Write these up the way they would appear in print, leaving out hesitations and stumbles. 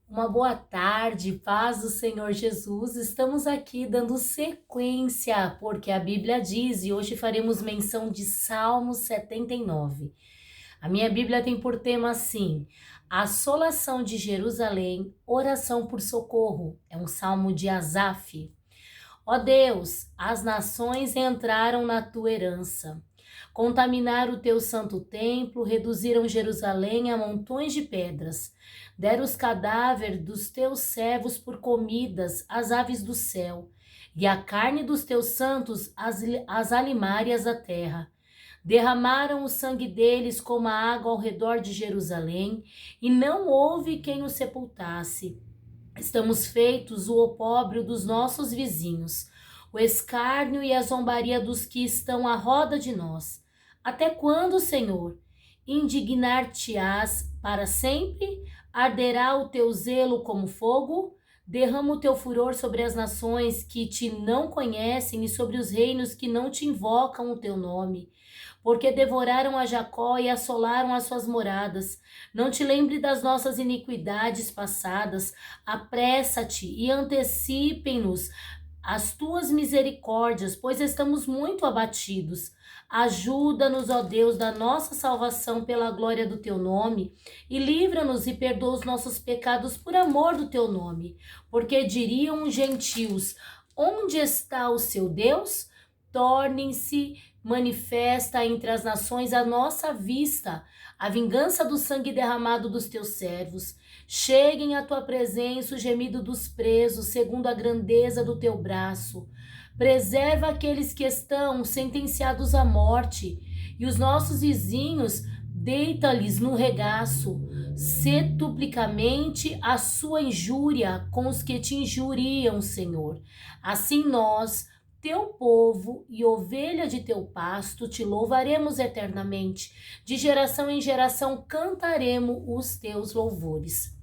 Uma boa tarde, paz do Senhor Jesus. Estamos aqui dando sequência, porque a Bíblia diz, e hoje faremos menção de Salmo 79. A minha Bíblia tem por tema assim: Assolação de Jerusalém, oração por socorro. É um salmo de Asaf. Ó Deus, as nações entraram na tua herança. Contaminaram o teu santo templo, reduziram Jerusalém a montões de pedras. Deram os cadáveres dos teus servos por comidas às aves do céu, e a carne dos teus santos às alimárias da terra. Derramaram o sangue deles como a água ao redor de Jerusalém, e não houve quem o sepultasse. Estamos feitos o opróbrio dos nossos vizinhos, o escárnio e a zombaria dos que estão à roda de nós. Até quando, Senhor? Indignar-te-ás para sempre? Arderá o teu zelo como fogo? Derrama o teu furor sobre as nações que te não conhecem e sobre os reinos que não te invocam o teu nome. Porque devoraram a Jacó e assolaram as suas moradas. Não te lembre das nossas iniquidades passadas. Apressa-te e antecipem-nos as tuas misericórdias, pois estamos muito abatidos. Ajuda-nos, ó Deus, da nossa salvação pela glória do teu nome, e livra-nos e perdoa os nossos pecados por amor do teu nome. Porque diriam os gentios: onde está o seu Deus? Tornem-se manifesta entre as nações à nossa vista a vingança do sangue derramado dos teus servos. Cheguem à tua presença o gemido dos presos, segundo a grandeza do teu braço. Preserva aqueles que estão sentenciados à morte, e os nossos vizinhos deita-lhes no regaço, setuplicamente a sua injúria com os que te injuriam, Senhor. Assim nós, teu povo e ovelha de teu pasto, te louvaremos eternamente. De geração em geração cantaremos os teus louvores.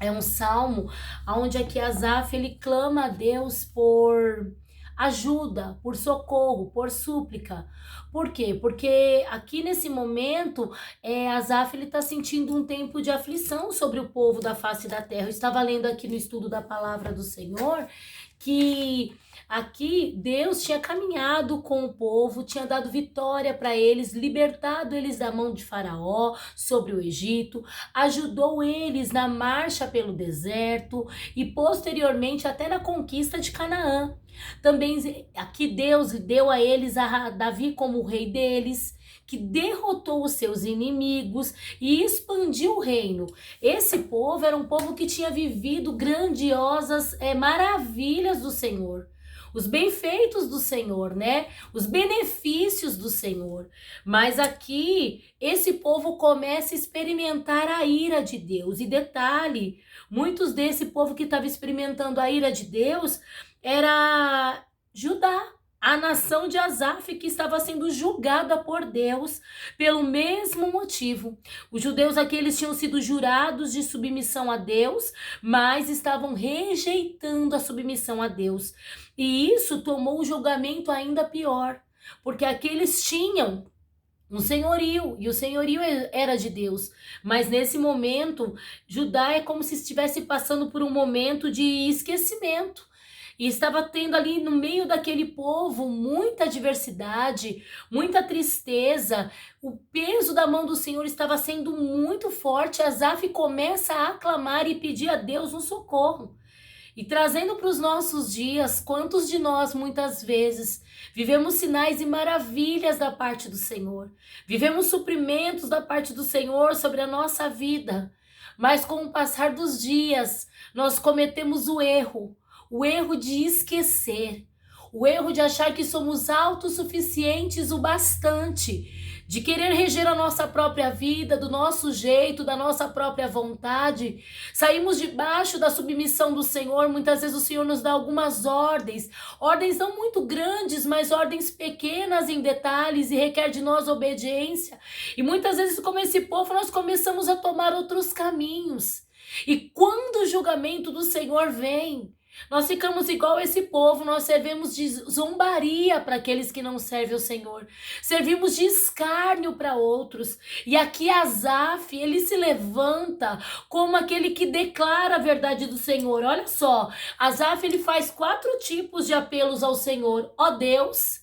É um salmo onde aqui Asaf ele clama a Deus por ajuda, por socorro, por súplica. Por quê? Porque aqui nesse momento, Asaf ele está sentindo um tempo de aflição sobre o povo da face da terra. Eu estava lendo aqui no estudo da palavra do Senhor que aqui Deus tinha caminhado com o povo, tinha dado vitória para eles, libertado eles da mão de Faraó sobre o Egito, ajudou eles na marcha pelo deserto e posteriormente até na conquista de Canaã. Também aqui Deus deu a eles a Davi como o rei deles, que derrotou os seus inimigos e expandiu o reino. Esse povo era um povo que tinha vivido grandiosas maravilhas do Senhor. Os benfeitos do Senhor, né? Os benefícios do Senhor. Mas aqui, esse povo começa a experimentar a ira de Deus. E detalhe, muitos desse povo que estava experimentando a ira de Deus era Judá, a nação de Asaf, que estava sendo julgada por Deus pelo mesmo motivo. Os judeus aqui eles tinham sido jurados de submissão a Deus, mas estavam rejeitando a submissão a Deus. E isso tomou o julgamento ainda pior, porque aqueles tinham um senhorio, e o senhorio era de Deus. Mas nesse momento, Judá é como se estivesse passando por um momento de esquecimento. E estava tendo ali no meio daquele povo muita diversidade, muita tristeza. O peso da mão do Senhor estava sendo muito forte. Asaf começa a aclamar e pedir a Deus um socorro. E trazendo para os nossos dias, quantos de nós muitas vezes vivemos sinais e maravilhas da parte do Senhor, vivemos suprimentos da parte do Senhor sobre a nossa vida, mas com o passar dos dias, nós cometemos o erro de esquecer, o erro de achar que somos autossuficientes o bastante, de querer reger a nossa própria vida, do nosso jeito, da nossa própria vontade. Saímos debaixo da submissão do Senhor, muitas vezes o Senhor nos dá algumas ordens, ordens não muito grandes, mas ordens pequenas em detalhes e requer de nós obediência. E muitas vezes, como esse povo, nós começamos a tomar outros caminhos. E quando o julgamento do Senhor vem, Nós ficamos igual esse povo, nós servimos de zombaria para aqueles que não servem o Senhor. Servimos de escárnio para outros. E aqui Asaf, ele se levanta como aquele que declara a verdade do Senhor. Olha só, Asaf, ele faz 4 tipos de apelos ao Senhor. Ó Deus,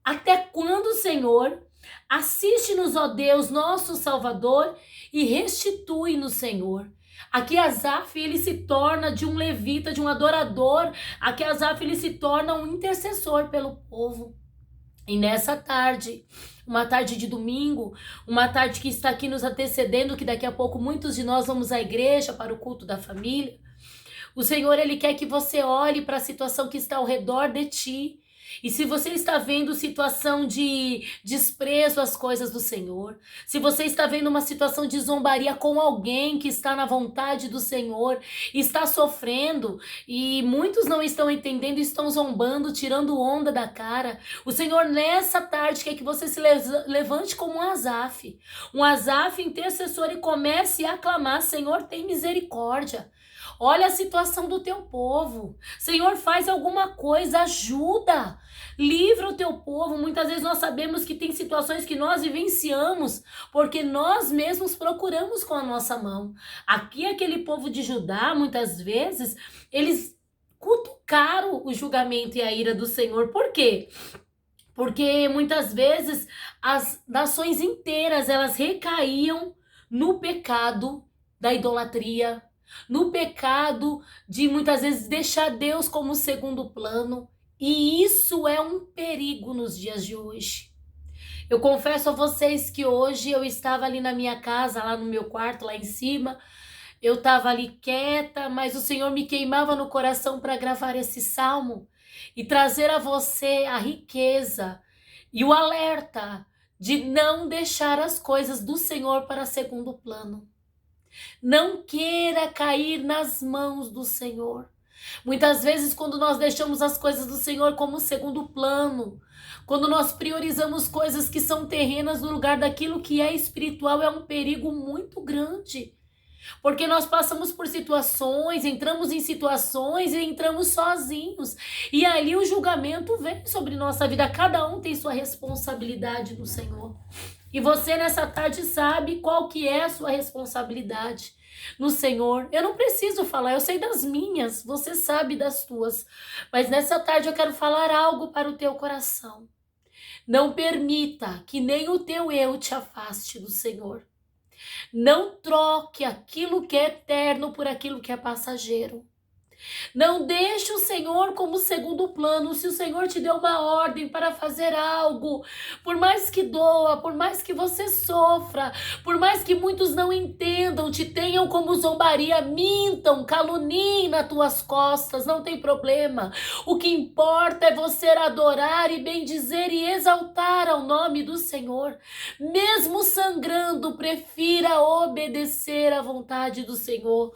até quando, Senhor? Assiste-nos, ó Deus, nosso Salvador, e restitui-nos, Senhor. Aqui Asaf, ele se torna de um levita, de um adorador. Aqui Asaf, ele se torna um intercessor pelo povo. E nessa tarde, uma tarde de domingo, uma tarde que está aqui nos antecedendo, que daqui a pouco muitos de nós vamos à igreja para o culto da família, o Senhor, ele quer que você olhe para a situação que está ao redor de ti. E se você está vendo situação de desprezo às coisas do Senhor, se você está vendo uma situação de zombaria com alguém que está na vontade do Senhor, está sofrendo, e muitos não estão entendendo, estão zombando, tirando onda da cara, o Senhor nessa tarde quer que você se levante como um Asaf intercessor, e comece a clamar: Senhor, tem misericórdia. Olha a situação do teu povo. Senhor, faz alguma coisa, ajuda. Livra o teu povo. Muitas vezes nós sabemos que tem situações que nós vivenciamos porque nós mesmos procuramos com a nossa mão. Aqui aquele povo de Judá, muitas vezes, eles cutucaram o julgamento e a ira do Senhor. Por quê? Porque muitas vezes as nações inteiras, elas recaíam no pecado da idolatria, no pecado de muitas vezes deixar Deus como segundo plano. E isso é um perigo nos dias de hoje. Eu confesso a vocês que hoje eu estava ali na minha casa, lá no meu quarto, lá em cima. Eu estava ali quieta, mas o Senhor me queimava no coração para gravar esse salmo e trazer a você a riqueza e o alerta de não deixar as coisas do Senhor para segundo plano. Não queira cair nas mãos do Senhor. Muitas vezes, quando nós deixamos as coisas do Senhor como segundo plano, quando nós priorizamos coisas que são terrenas no lugar daquilo que é espiritual, é um perigo muito grande. Porque nós passamos por situações, entramos em situações e entramos sozinhos. E ali o julgamento vem sobre nossa vida. Cada um tem sua responsabilidade no Senhor. E você nessa tarde sabe qual que é a sua responsabilidade no Senhor. Eu não preciso falar, eu sei das minhas, você sabe das tuas. Mas nessa tarde eu quero falar algo para o teu coração. Não permita que nem o teu eu te afaste do Senhor. Não troque aquilo que é eterno por aquilo que é passageiro. Não deixe o Senhor como segundo plano. Se o Senhor te deu uma ordem para fazer algo, por mais que doa, por mais que você sofra, por mais que muitos não entendam, te tenham como zombaria, mintam, caluniem nas tuas costas, não tem problema. O que importa é você adorar e bendizer e exaltar ao nome do Senhor. Mesmo sangrando, prefira obedecer à vontade do Senhor.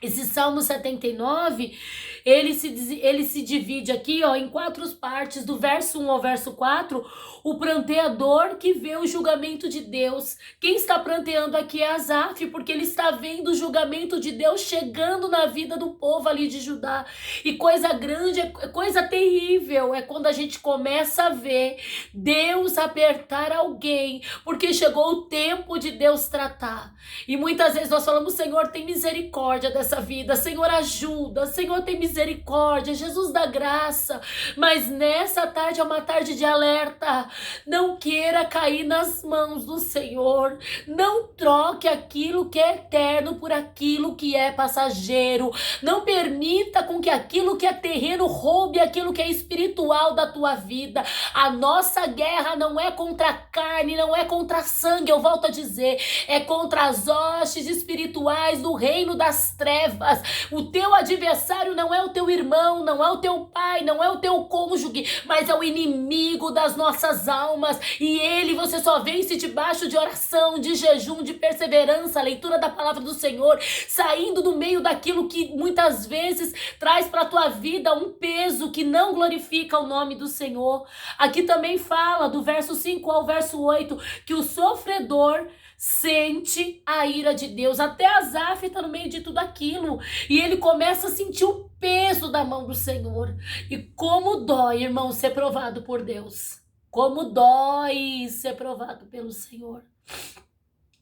Esse Salmo 79, ele se divide aqui, ó, em 4 partes, do verso 1 ao verso 4, o pranteador que vê o julgamento de Deus. Quem está pranteando aqui é Asaf, porque ele está vendo o julgamento de Deus chegando na vida do povo ali de Judá. E coisa grande, coisa terrível, é quando a gente começa a ver Deus apertar alguém, porque chegou o tempo de Deus tratar. E muitas vezes nós falamos: Senhor, tem misericórdia dessa vida, Senhor, ajuda, Senhor, tem misericórdia, Jesus dá graça. Mas nessa tarde é uma tarde de alerta. Não queira cair nas mãos do Senhor. Não troque aquilo que é eterno por aquilo que é passageiro. Não permita com que aquilo que é terreno roube aquilo que é espiritual da tua vida. A nossa guerra não é contra a carne, não é contra sangue, eu volto a dizer, é contra as hostes espirituais do reino das trevas. O teu adversário não é o teu irmão, não é o teu pai, não é o teu cônjuge, mas é o inimigo das nossas almas. E ele você só vence debaixo de oração, de jejum, de perseverança, leitura da palavra do Senhor, saindo do meio daquilo que muitas vezes traz para a tua vida um peso que não glorifica o nome do Senhor. Aqui também fala do verso 5 ao verso 8 que o sofredor sente a ira de Deus. Até Asaf está no meio de tudo aquilo e ele começa a sentir o peso da mão do Senhor. E como dói, irmão, ser provado por Deus. Como dói ser provado pelo Senhor.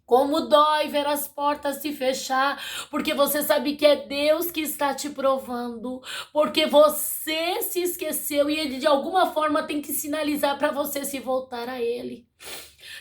Como dói ver as portas se fechar, porque você sabe que é Deus que está te provando, porque você se esqueceu e Ele de alguma forma tem que sinalizar para você se voltar a Ele.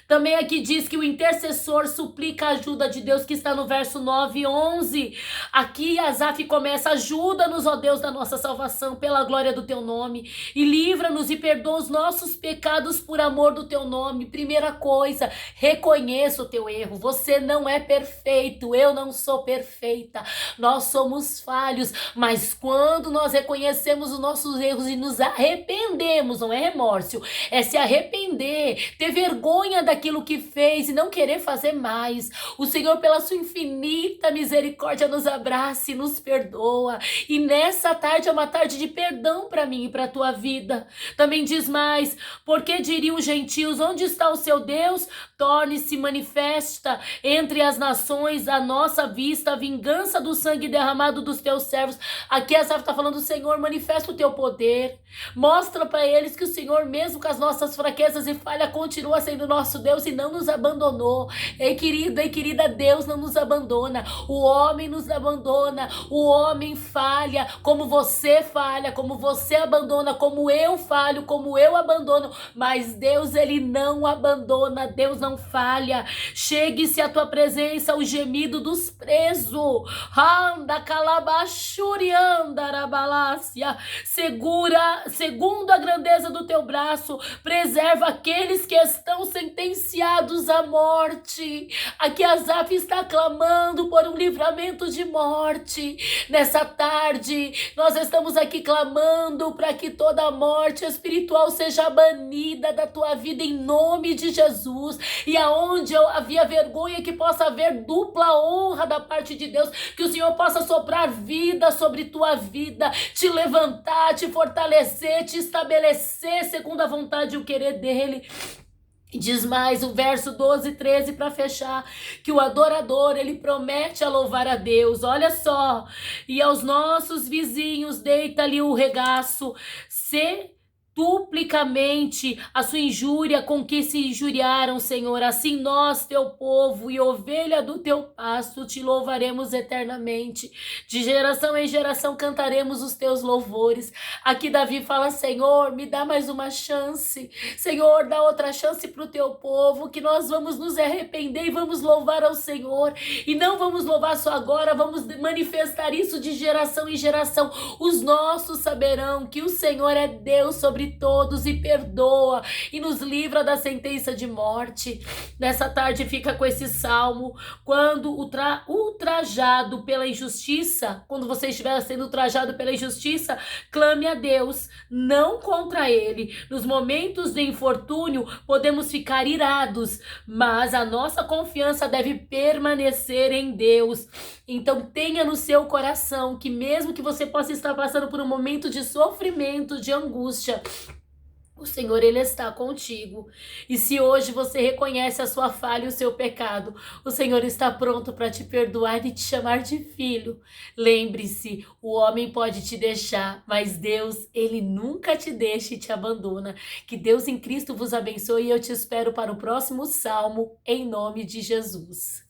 Também aqui diz que o intercessor suplica a ajuda de Deus, que está no verso 9 e 11. Aqui Asaf começa: ajuda-nos, ó Deus da nossa salvação, pela glória do teu nome, e livra-nos e perdoa os nossos pecados por amor do teu nome. Primeira coisa, reconheça o teu erro. Você não é perfeito, eu não sou perfeita, nós somos falhos, mas quando nós reconhecemos os nossos erros e nos arrependemos, não é remorso, é se arrepender, ter vergonha daquilo que fez e não querer fazer mais. O Senhor, pela sua infinita misericórdia, nos abraça e nos perdoa. E nessa tarde é uma tarde de perdão para mim e para a tua vida. Também diz mais: porque diriam os gentios, onde está o seu Deus? Torne-se manifesta entre as nações a nossa vista, a vingança do sangue derramado dos teus servos. Aqui Asaf está falando: Senhor, manifesta o teu poder. Mostra para eles que o Senhor, mesmo com as nossas fraquezas e falhas, continua sendo nosso Deus e não nos abandonou. Ei, querida, Deus não nos abandona. O homem nos abandona. O homem falha, como você falha, como você abandona, como eu falho, como eu abandono. Mas Deus, Ele não abandona. Deus não falha. Chegue-se à tua presença o gemido dos presos. Anda calabachurianda arabalácia. Segundo a grandeza do teu braço, preserva aqueles que estão sentenciados à morte. Aqui Asaf está clamando por um livramento de morte. Nessa tarde, nós estamos aqui clamando para que toda morte espiritual seja banida da tua vida em nome de Jesus. E aonde havia vergonha, que possa haver dupla honra da parte de Deus, que o Senhor possa soprar vida sobre tua vida, te levantar, te fortalecer, te estabelecer segundo a vontade e o querer dele. Diz mais o verso 12 e 13 para fechar, que o adorador, ele promete a louvar a Deus. Olha só: e aos nossos vizinhos deita-lhe o regaço, se duplicamente a sua injúria com que se injuriaram, Senhor. Assim nós, teu povo e ovelha do teu pasto, te louvaremos eternamente. De geração em geração cantaremos os teus louvores. Aqui Davi fala: Senhor, me dá mais uma chance. Senhor, dá outra chance para o teu povo, que nós vamos nos arrepender e vamos louvar ao Senhor. E não vamos louvar só agora, vamos manifestar isso de geração em geração. Os nossos saberão que o Senhor é Deus sobre todos e perdoa e nos livra da sentença de morte. Nessa tarde fica com esse salmo: quando ultrajado pela injustiça, quando você estiver sendo ultrajado pela injustiça, clame a Deus, não contra ele. Nos momentos de infortúnio podemos ficar irados, mas a nossa confiança deve permanecer em Deus. Então tenha no seu coração que mesmo que você possa estar passando por um momento de sofrimento, de angústia, o Senhor, Ele está contigo. E se hoje você reconhece a sua falha e o seu pecado, o Senhor está pronto para te perdoar e te chamar de filho. Lembre-se, o homem pode te deixar, mas Deus, Ele nunca te deixa e te abandona. Que Deus em Cristo vos abençoe e eu te espero para o próximo salmo, em nome de Jesus.